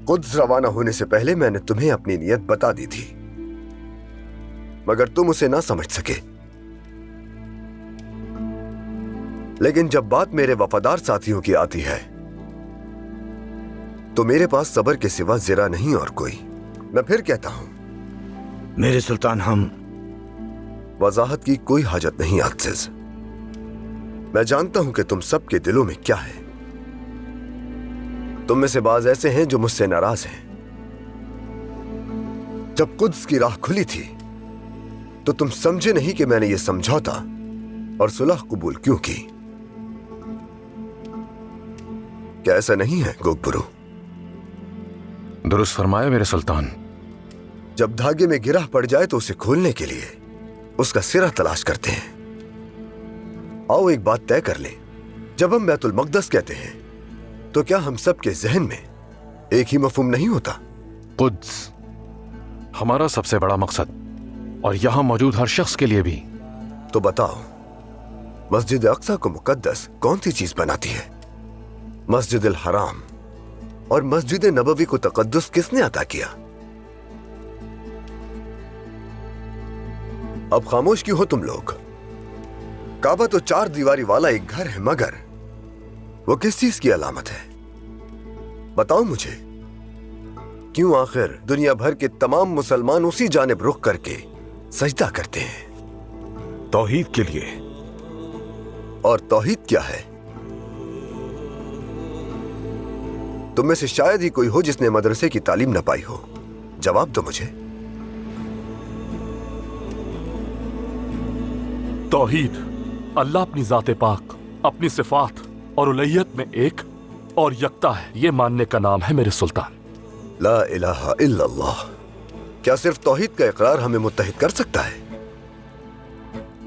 Quds रवाना होने से पहले मैंने तुम्हें अपनी नीयत बता दी थी, मगर तुम उसे ना समझ सके। लेकिन जब बात मेरे वफादार साथियों की आती है तो मेरे पास सब्र के सिवा ज़रा नहीं और कोई। मैं फिर कहता हूं मेरे सुल्तान, हम वजाहत की कोई हाजत नहीं अज़ीज़। मैं जानता हूं कि तुम सबके दिलों में क्या है। तुम में से बाज ऐसे हैं जो मुझसे नाराज हैं। जब कुद्स की राह खुली थी तो तुम समझे नहीं कि मैंने यह समझौता और सुलह कबूल क्यों की। क्या ऐसा नहीं है गोकबरू? दुरुस्त फरमाया मेरे सुल्तान। जब धागे में गिरह पड़ जाए तो उसे खोलने के लिए उसका सिरा तलाश करते हैं। आओ एक बात तय कर लें, जब हम बैतुल मक़दस कहते हैं तो क्या हम सब के जहन में एक ही मफ़हूम नहीं होता? कुद्स हमारा सबसे बड़ा मकसद और यहां मौजूद हर शख्स के लिए भी। तो बताओ, मस्जिद अक्सा को मुकद्दस कौन सी चीज बनाती है? मस्जिद अल हराम और मस्जिद नबवी को तकद्दुस किसने अता किया? अब खामोश क्यों हो तुम लोग? काबा तो 4 दीवारी वाला एक घर है, मगर वो किस चीज की अलामत है? बताओ मुझे, क्यों आखिर दुनिया भर के तमाम मुसलमान उसी जानिब रुख करके सजदा करते हैं? तौहीद के लिए। और तौहीद क्या है? तुम में से शायद ही कोई हो जिसने मदरसे की तालीम न पाई हो। जवाब दो मुझे। तौहीद, अल्लाह अपनी ज़ात पाक, अपनी सिफात और उलहियत में एक और यकता है, ये मानने का नाम है मेरे सुल्तान। ला इलाहा इल्लल्लाह। क्या सिर्फ तौहीद का इकरार हमें मुत्तहिद कर सकता है?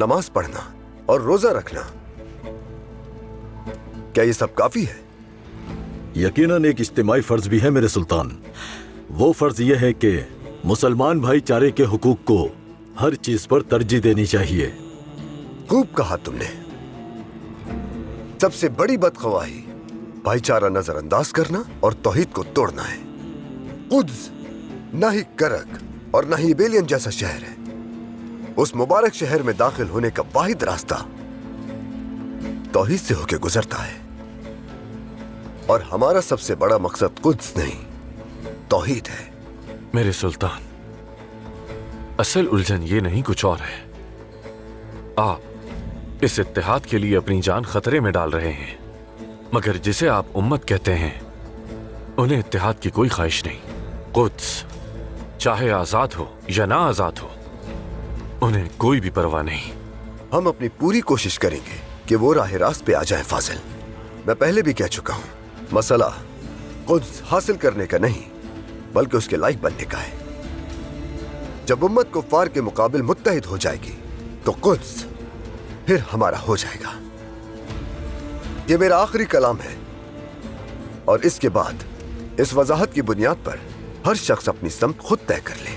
नमाज पढ़ना और रोजा रखना, क्या ये सब काफी है? यकीनन एक इज्तिमाई फर्ज भी है मेरे सुल्तान। वो फर्ज यह है कि मुसलमान भाईचारे के हुकूक को हर चीज पर तरजीह देनी चाहिए। खूब कहा तुमने। सबसे बड़ी बदख्वाही भाईचारा नजरअंदाज करना और तौहीद को तोड़ना है। कुद्स ना ही करक और ना ही बेलियन जैसा शहर है। उस मुबारक शहर में दाखिल होने का वाहिद रास्ता तौहीद से होकर गुजरता है। और हमारा सबसे बड़ा मकसद कुद्स नहीं, तौहीद है। मेरे सुल्तान, असल उलझन ये नहीं कुछ और है। आप इस इत्तेहाद के लिए अपनी जान खतरे में डाल रहे हैं, मगर जिसे आप उम्मत कहते हैं उन्हें इत्तेहाद की कोई ख्वाहिश नहीं। कुद्स चाहे आजाद हो या ना आजाद हो, उन्हें कोई भी परवाह नहीं। हम अपनी पूरी कोशिश करेंगे कि वो राह रास्त पे आ जाए फाजिल। मैं पहले भी कह चुका हूं, मसला कुद्स हासिल करने का नहीं बल्कि उसके लायक बनने का है। जब उम्मत कुफ्फार के मुकाबिल मुत्तहिद हो जाएगी तो कुद्स फिर हमारा हो जाएगा। ये मेरा आखिरी कलाम है और इसके बाद इस वजाहत की बुनियाद पर हर शख्स अपनी समत खुद तय कर ले।